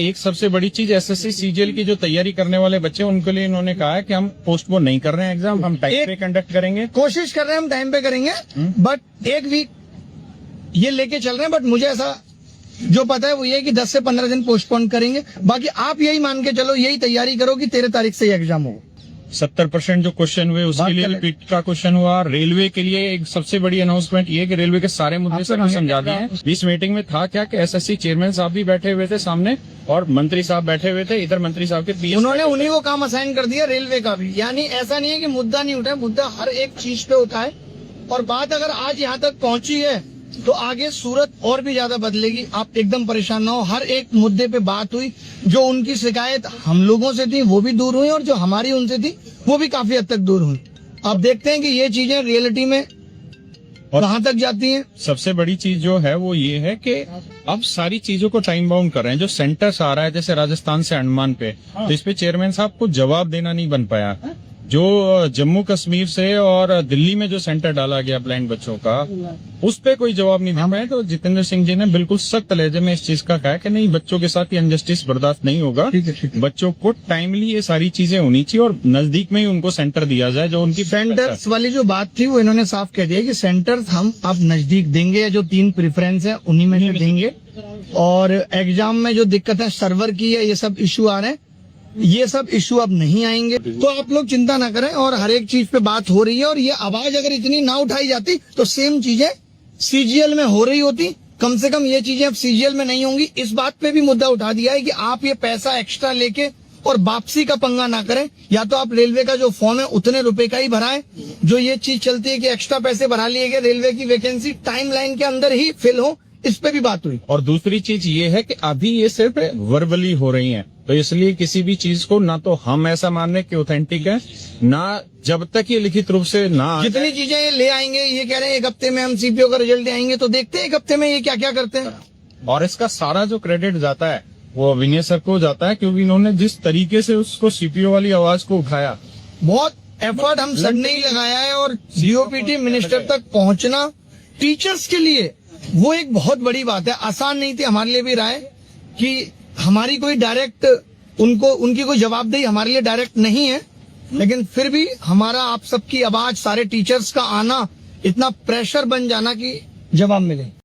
एक सबसे बड़ी चीज एसएससी सीजीएल की जो तैयारी करने वाले बच्चे उनके लिए इन्होंने कहा है कि हम पोस्टपोन नहीं कर रहे हैं एग्जाम, हम टाइम पे कंडक्ट करेंगे। कोशिश कर रहे हैं हम टाइम पे करेंगे, बट एक वीक ये लेके चल रहे हैं। बट मुझे ऐसा जो पता है वो ये कि 10 से 15 दिन पोस्टपोन करेंगे। बाकी आप यही मान के चलो, यही तैयारी करो कि 13 तारीख से एग्जाम हो। 70% जो क्वेश्चन हुए उसके लिए रिपीट का क्वेश्चन हुआ। रेलवे के लिए एक सबसे बड़ी अनाउंसमेंट ये कि रेलवे के सारे मुद्दे सर समझा दिए हैं। इस मीटिंग में था क्या कि एसएससी चेयरमैन साहब भी बैठे हुए थे सामने और मंत्री साहब बैठे हुए थे, इधर मंत्री साहब के पीएस उन्होंने उन्हीं को काम असाइन कर दिया, रेलवे का भी। यानी ऐसा नहीं है कि मुद्दा नहीं उठा है, मुद्दा हर एक चीज पे उठा है। और बात अगर आज यहाँ तक पहुंची है तो आगे सूरत और भी ज्यादा बदलेगी। आप एकदम परेशान ना हो। हर एक मुद्दे पे बात हुई, जो उनकी शिकायत हम लोगों से थी वो भी दूर हुई और जो हमारी उनसे थी वो भी काफी हद तक दूर हुई। अब देखते हैं कि ये चीजें रियलिटी में कहाँ तक जाती हैं। सबसे बड़ी चीज जो है वो ये है कि अब सारी चीजों को टाइम बाउंड कर रहे हैं। जो सेंटर्स आ रहा है जैसे राजस्थान से अंडमान पे, तो इस पे चेयरमैन साहब को जवाब देना नहीं बन पाया। जो जम्मू कश्मीर से और दिल्ली में जो सेंटर डाला गया ब्लाइंड बच्चों का, उस पे कोई जवाब नहीं दे पाए। तो जितेंद्र सिंह जी ने बिल्कुल सख्त लहजे में इस चीज का कहा कि नहीं, बच्चों के साथ ये अनजस्टिस बर्दाश्त नहीं होगा। बच्चों को टाइमली ये सारी चीजें होनी चाहिए और नजदीक में ही उनको सेंटर दिया जाए। जो उनकी सेंटर्स वाली जो बात थी वो इन्होंने साफ कह दिया कि सेंटर्स हम अब नजदीक देंगे। जो 3 प्रेफरेंस है उन्हीं में से देंगे। और एग्जाम में जो दिक्कत है सर्वर की है, ये सब इश्यू आ रहे हैं, ये सब इश्यू अब नहीं आएंगे। तो आप लोग चिंता ना करें। और हर एक चीज पे बात हो रही है। और ये आवाज अगर इतनी ना उठाई जाती तो सेम चीजें सीजीएल में हो रही होती। कम से कम ये चीजें अब सीजीएल में नहीं होंगी। इस बात पे भी मुद्दा उठा दिया है कि आप ये पैसा एक्स्ट्रा लेके और वापसी का पंगा ना करें। या तो आप रेलवे का जो फॉर्म है उतने रुपए का ही भराएं। जो ये चीज चलती है कि एक्स्ट्रा पैसे भरा लिए गए, रेलवे की वैकेंसी टाइमलाइन के अंदर ही फिल हो, इस पे भी बात हुई। और दूसरी चीज ये है कि अभी ये सिर्फ वर्बली हो रही हैं, तो इसलिए किसी भी चीज को ना तो हम ऐसा मान रहे कि ऑथेंटिक है, ना जब तक ये लिखित रूप से ना जितनी चीजें ये ले आएंगे, ये कह रहे हैं 1 हफ्ते में हम सीपीओ का रिजल्ट ले आएंगे, तो देखते हैं 1 हफ्ते में ये क्या क्या करते हैं। और इसका सारा जो क्रेडिट जाता है वो विनय सर को जाता है, क्योंकि इन्होंने जिस तरीके से उसको सीपीओ वाली आवाज को उठाया, बहुत एफर्ट हम सब ने ही लगाया है। और सीओपीटी मिनिस्टर तक पहुंचना टीचर्स के लिए वो एक बहुत बड़ी बात है। आसान नहीं थी हमारे लिए भी राय कि हमारी कोई डायरेक्ट उनकी कोई जवाबदेही हमारे लिए डायरेक्ट नहीं है, लेकिन फिर भी हमारा आप सबकी आवाज, सारे टीचर्स का आना, इतना प्रेशर बन जाना कि जवाब मिले।